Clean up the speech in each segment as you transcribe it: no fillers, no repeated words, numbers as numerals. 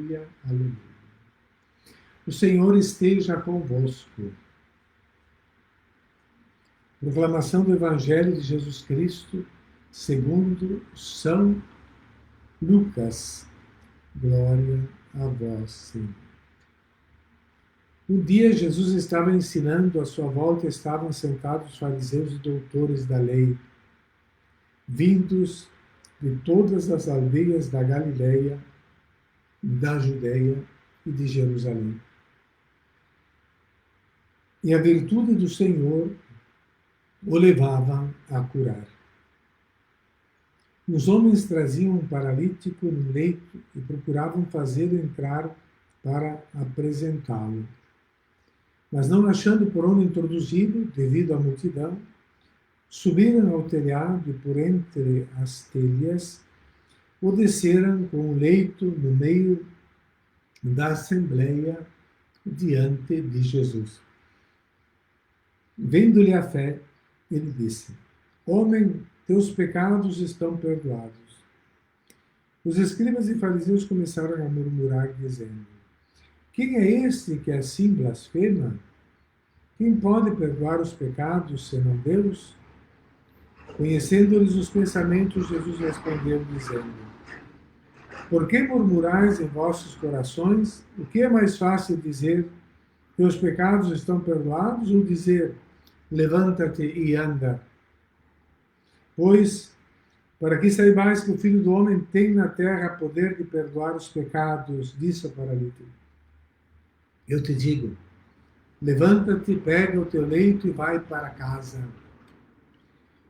Aleluia. O Senhor esteja convosco. Proclamação do Evangelho de Jesus Cristo, segundo São Lucas. Glória a vós, Senhor. Um dia Jesus estava ensinando, à sua volta estavam sentados os fariseus e doutores da lei, vindos de todas as aldeias da Galileia, da Judeia e de Jerusalém. E a virtude do Senhor o levava a curar. Os homens traziam um paralítico no leito e procuravam fazê-lo entrar para apresentá-lo. Mas não achando por onde introduzi-lo, devido à multidão, subiram ao telhado e por entre as telhas o desceram com o leito no meio da assembleia diante de Jesus. Vendo-lhe a fé, ele disse: Homem, teus pecados estão perdoados. Os escribas e fariseus começaram a murmurar, dizendo: Quem é este que assim blasfema? Quem pode perdoar os pecados, senão Deus? Conhecendo-lhes os pensamentos, Jesus respondeu, dizendo: Por que murmurais em vossos corações? O que é mais fácil dizer: Teus pecados estão perdoados, ou dizer: Levanta-te e anda? Pois, para que saibais que o Filho do Homem tem na terra poder de perdoar os pecados, disse ao paralítico: Eu te digo, levanta-te, pega o teu leito e vai para casa.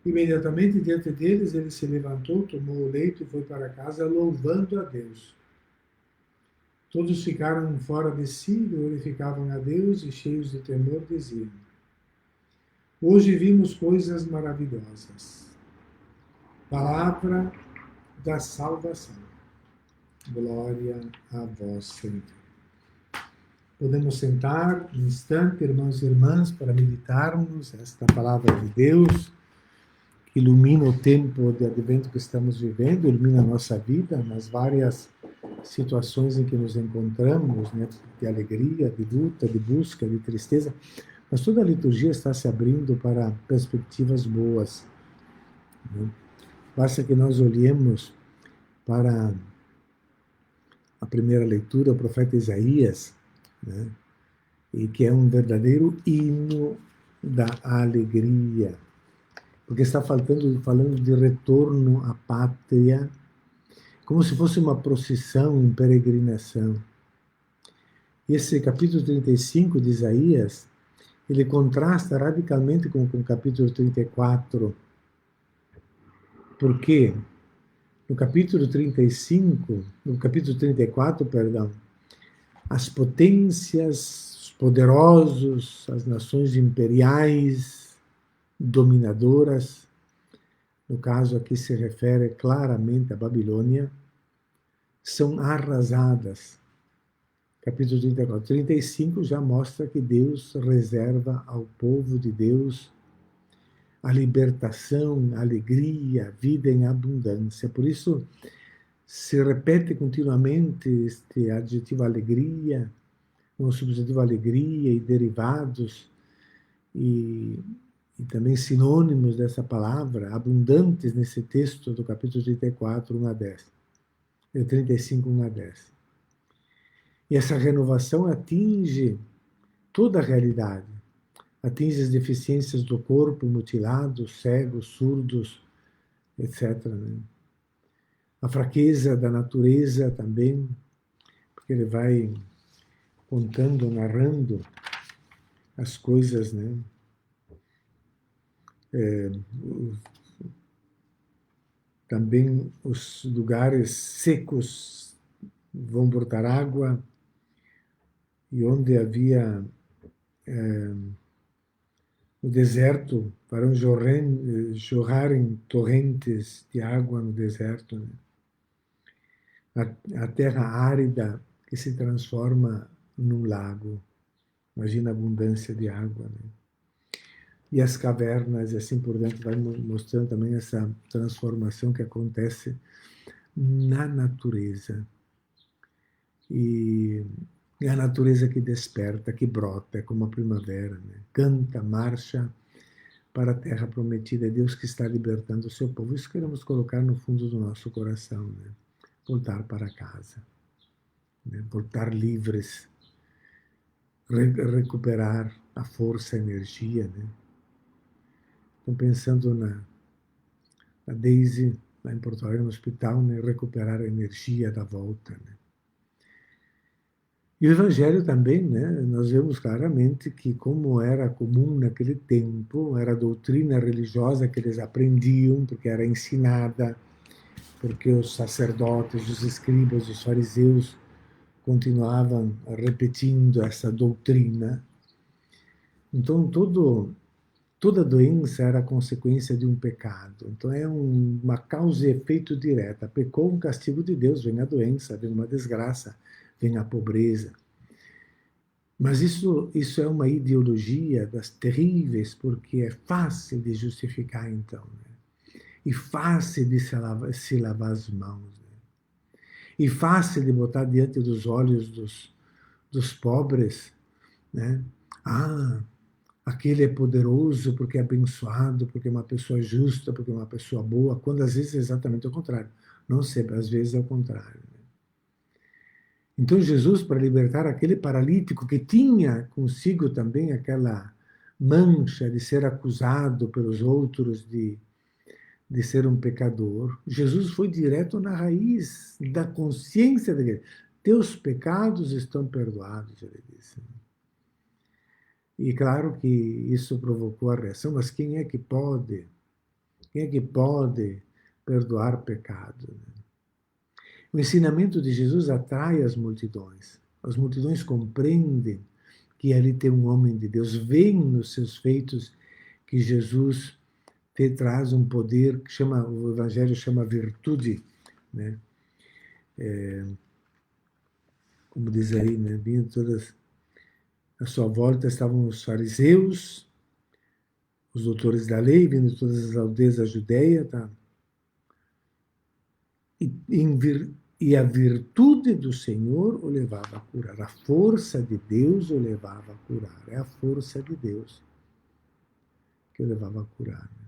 Imediatamente diante deles, ele se levantou, tomou o leito e foi para casa, louvando a Deus. Todos ficaram fora de si, glorificavam a Deus e, cheios de temor, diziam: Hoje vimos coisas maravilhosas. Palavra da salvação. Glória a vós, Senhor. Podemos sentar um instante, irmãos e irmãs, para meditarmos esta palavra de Deus, que ilumina o tempo de advento que estamos vivendo, ilumina a nossa vida nas várias situações em que nos encontramos, né, de alegria, de luta, de busca, de tristeza. Mas toda a liturgia está se abrindo para perspectivas boas, né? Basta que nós olhemos para a primeira leitura, o profeta Isaías, né? E que é um verdadeiro hino da alegria, porque está falando de retorno à pátria, como se fosse uma procissão em peregrinação. Esse capítulo 35 de Isaías, ele contrasta radicalmente com o capítulo 34, porque no capítulo 34, as potências, os poderosos, as nações imperiais, dominadoras, no caso aqui se refere claramente à Babilônia, são arrasadas. Capítulo 34. 35 já mostra que Deus reserva ao povo de Deus a libertação, a alegria, a vida em abundância. Por isso, se repete continuamente este adjetivo alegria, o substantivo alegria e derivados, e também sinônimos dessa palavra, abundantes nesse texto do capítulo 34, 1 a 10. 35, 1 a 10. E essa renovação atinge toda a realidade. Atinge as deficiências do corpo, mutilados, cegos, surdos, etc. Né? A fraqueza da natureza também, porque ele vai contando, narrando as coisas, né? Também os lugares secos vão brotar água, e onde havia no deserto, para jorrarem torrentes de água no deserto, né? A terra árida que se transforma num lago. Imagina a abundância de água, né? E as cavernas, e assim por diante, vai mostrando também essa transformação que acontece na natureza. E é a natureza que desperta, que brota, é como a primavera, né? Canta, marcha para a terra prometida. É Deus que está libertando o seu povo. Isso queremos colocar no fundo do nosso coração, né? Voltar para casa, né? Voltar livres, recuperar a força, a energia, né? Estou pensando na Daisy, lá em Porto Alegre, no hospital, né? Recuperar a energia da volta, né? E o Evangelho também, né? Nós vemos claramente que, como era comum naquele tempo, era a doutrina religiosa que eles aprendiam, porque era ensinada, porque os sacerdotes, os escribas, os fariseus continuavam repetindo essa doutrina. Então, toda doença era consequência de um pecado. Então, é uma causa e efeito direta. Pecou, um castigo de Deus, vem a doença, vem uma desgraça, vem a pobreza. Mas isso é uma ideologia das terríveis, porque é fácil de justificar, então, né? E fácil de se lavar as mãos, né? E fácil de botar diante dos olhos dos pobres, né? Ah, aquele é poderoso porque é abençoado, porque é uma pessoa justa, porque é uma pessoa boa, quando às vezes é exatamente o contrário. Não sempre, às vezes é o contrário. Então, Jesus, para libertar aquele paralítico que tinha consigo também aquela mancha de ser acusado pelos outros de ser um pecador, Jesus foi direto na raiz da consciência dele. Teus pecados estão perdoados, ele disse. E claro que isso provocou a reação, mas quem é que pode? Quem é que pode perdoar pecado? O ensinamento de Jesus atrai as multidões. As multidões compreendem que ali tem um homem de Deus, veem nos seus feitos que Jesus traz um poder que chama, o Evangelho chama virtude, né? Como diz aí, né? Vindo todas à sua volta estavam os fariseus, os doutores da lei, vindo de todas as aldeias da Judéia, tá? E a virtude do Senhor o levava a curar. A força de Deus o levava a curar. É a força de Deus que o levava a curar. Né?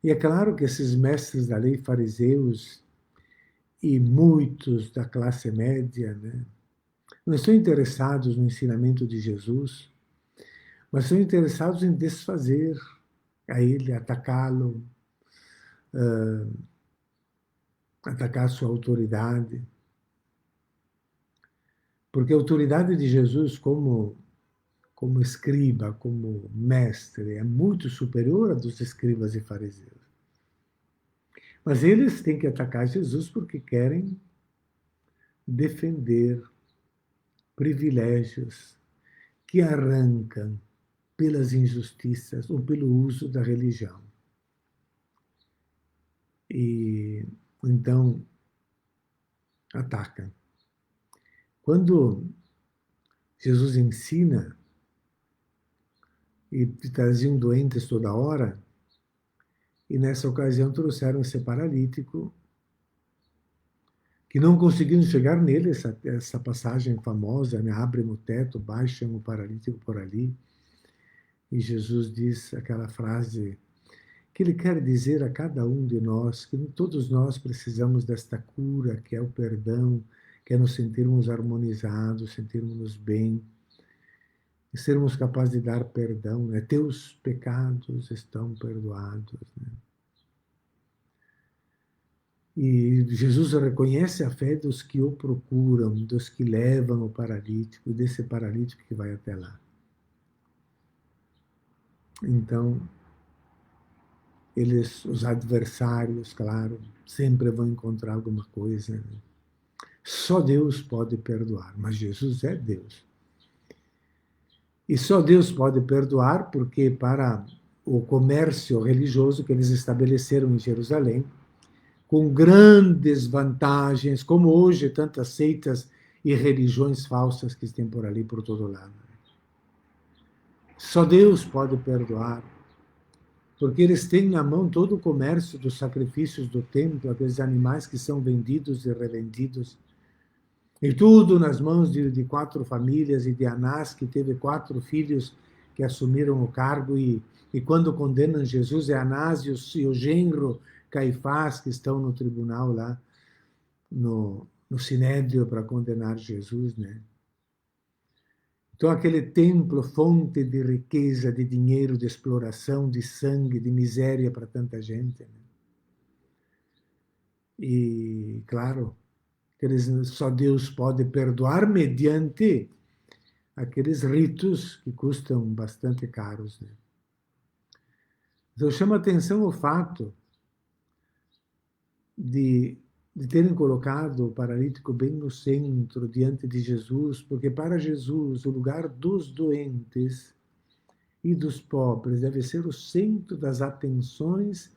E é claro que esses mestres da lei, fariseus e muitos da classe média, né, não estão interessados no ensinamento de Jesus, mas estão interessados em desfazer a ele, atacá-lo, atacar a sua autoridade. Porque a autoridade de Jesus como escriba, como mestre, é muito superior à dos escribas e fariseus. Mas eles têm que atacar Jesus porque querem defender privilégios que arrancam pelas injustiças ou pelo uso da religião. E então atacam. Quando Jesus ensina e traziam doentes toda hora, e nessa ocasião trouxeram esse paralítico, que não conseguiram chegar nele, essa passagem famosa, né? Abrem o teto, baixam o paralítico por ali, e Jesus diz aquela frase que ele quer dizer a cada um de nós, que todos nós precisamos desta cura, que é o perdão, que é nos sentirmos harmonizados, sentirmos bem, e sermos capazes de dar perdão, né? Teus pecados estão perdoados, né? E Jesus reconhece a fé dos que o procuram, dos que levam o paralítico, e desse paralítico que vai até lá. Então, os adversários, claro, sempre vão encontrar alguma coisa. Né? Só Deus pode perdoar, mas Jesus é Deus. E só Deus pode perdoar porque para o comércio religioso que eles estabeleceram em Jerusalém, com grandes vantagens, como hoje tantas seitas e religiões falsas que tem por ali, por todo lado. Só Deus pode perdoar, porque eles têm na mão todo o comércio dos sacrifícios do templo, aqueles animais que são vendidos e revendidos. E tudo nas mãos de 4 famílias e de Anás, que teve 4 filhos que assumiram o cargo, e quando condenam Jesus, é Anás e o genro Caifás, que estão no tribunal lá, no Sinédrio, para condenar Jesus, né? Então, aquele templo, fonte de riqueza, de dinheiro, de exploração, de sangue, de miséria para tanta gente, né? E, claro, só Deus pode perdoar mediante aqueles ritos que custam bastante caros, né? Então, chama atenção o fato de, de terem colocado o paralítico bem no centro, diante de Jesus, porque para Jesus o lugar dos doentes e dos pobres deve ser o centro das atenções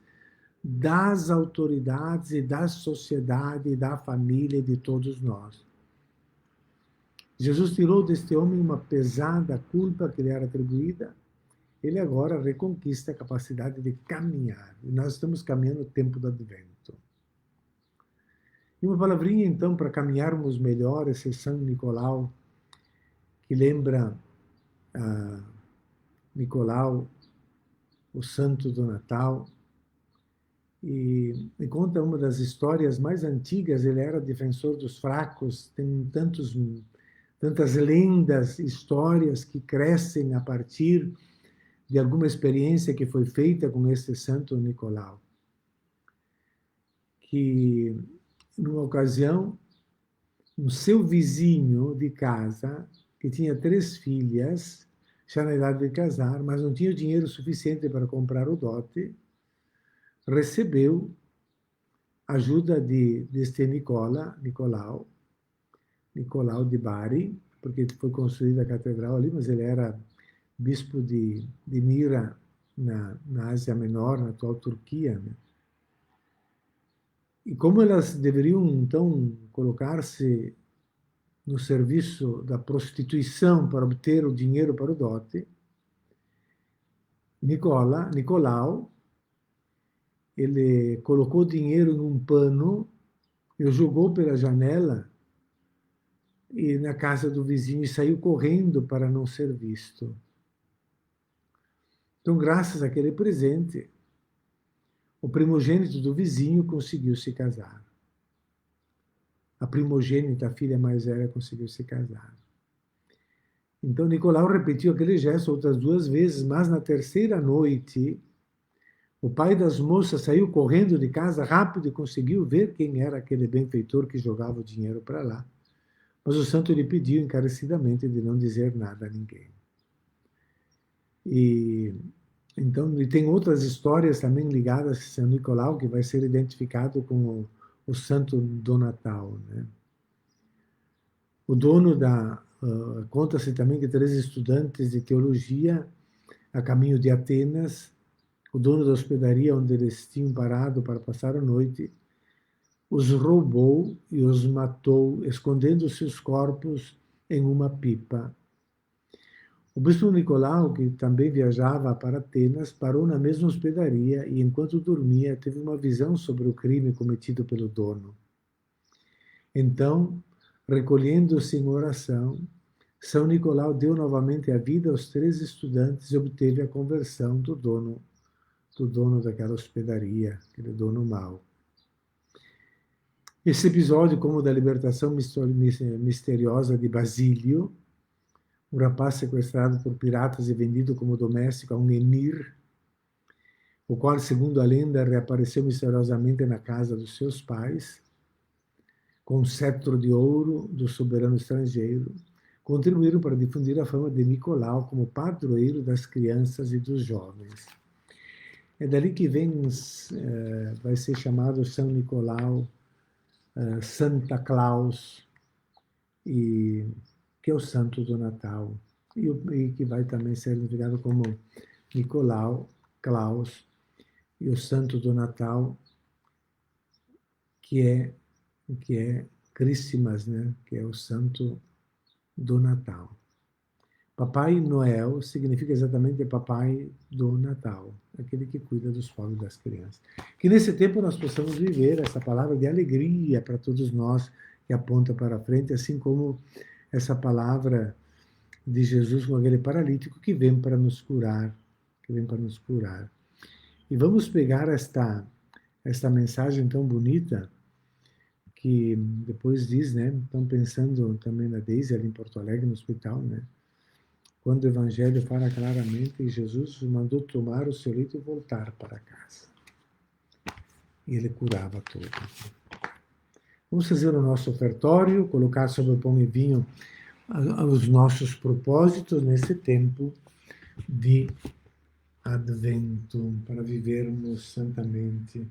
das autoridades e da sociedade e da família e de todos nós. Jesus tirou deste homem uma pesada culpa que lhe era atribuída. Ele agora reconquista a capacidade de caminhar. E nós estamos caminhando o tempo do advento. E uma palavrinha, então, para caminharmos melhor, esse São Nicolau, que lembra Nicolau, o santo do Natal, e conta uma das histórias mais antigas. Ele era defensor dos fracos, tem tantas lendas, histórias que crescem a partir de alguma experiência que foi feita com esse santo Nicolau. Que, numa ocasião, o seu vizinho de casa, que tinha 3 filhas, já na idade de casar, mas não tinha o dinheiro suficiente para comprar o dote, recebeu ajuda deste Nicolau de Bari, porque foi construída a catedral ali, mas ele era bispo de Mira, na Ásia Menor, na atual Turquia, né? E como elas deveriam, então, colocar-se no serviço da prostituição para obter o dinheiro para o dote, Nicolau, ele colocou o dinheiro num pano e o jogou pela janela e na casa do vizinho e saiu correndo para não ser visto. Então, graças àquele presente, o primogênito do vizinho conseguiu se casar. A primogênita, a filha mais velha, conseguiu se casar. Então, Nicolau repetiu aquele gesto outras 2 vezes, mas na terceira noite, o pai das moças saiu correndo de casa rápido e conseguiu ver quem era aquele benfeitor que jogava o dinheiro para lá. Mas o santo lhe pediu encarecidamente de não dizer nada a ninguém. E então, e tem outras histórias também ligadas a São Nicolau, que vai ser identificado com o santo do Natal, né? O dono conta-se também que 3 estudantes de teologia, a caminho de Atenas, o dono da hospedaria onde eles tinham parado para passar a noite, os roubou e os matou, escondendo seus corpos em uma pipa. O bispo Nicolau, que também viajava para Atenas, parou na mesma hospedaria e, enquanto dormia, teve uma visão sobre o crime cometido pelo dono. Então, recolhendo-se em oração, São Nicolau deu novamente a vida aos 3 estudantes e obteve a conversão do dono daquela hospedaria, aquele dono mau. Esse episódio, como o da libertação misteriosa de Basílio, um rapaz sequestrado por piratas e vendido como doméstico a um emir, o qual, segundo a lenda, reapareceu misteriosamente na casa dos seus pais, com um cetro de ouro do soberano estrangeiro, contribuíram para difundir a fama de Nicolau como padroeiro das crianças e dos jovens. É dali que vai ser chamado São Nicolau, Santa Claus, que é o santo do Natal, e que vai também ser identificado como Nicolau, Claus, e o santo do Natal, que é Christmas, né? Que é o santo do Natal. Papai Noel significa exatamente Papai do Natal, aquele que cuida dos pobres e das crianças. Que nesse tempo nós possamos viver essa palavra de alegria para todos nós que aponta para frente, assim como essa palavra de Jesus com aquele paralítico que vem para nos curar, que vem para nos curar. E vamos pegar esta mensagem tão bonita que depois diz, né? Estão pensando também na Deise ali em Porto Alegre, no hospital, né? Quando o Evangelho fala claramente que Jesus mandou tomar o seu leito e voltar para casa. E ele curava todos. Vamos fazer o nosso ofertório, colocar sobre o pão e vinho os nossos propósitos nesse tempo de Advento, para vivermos santamente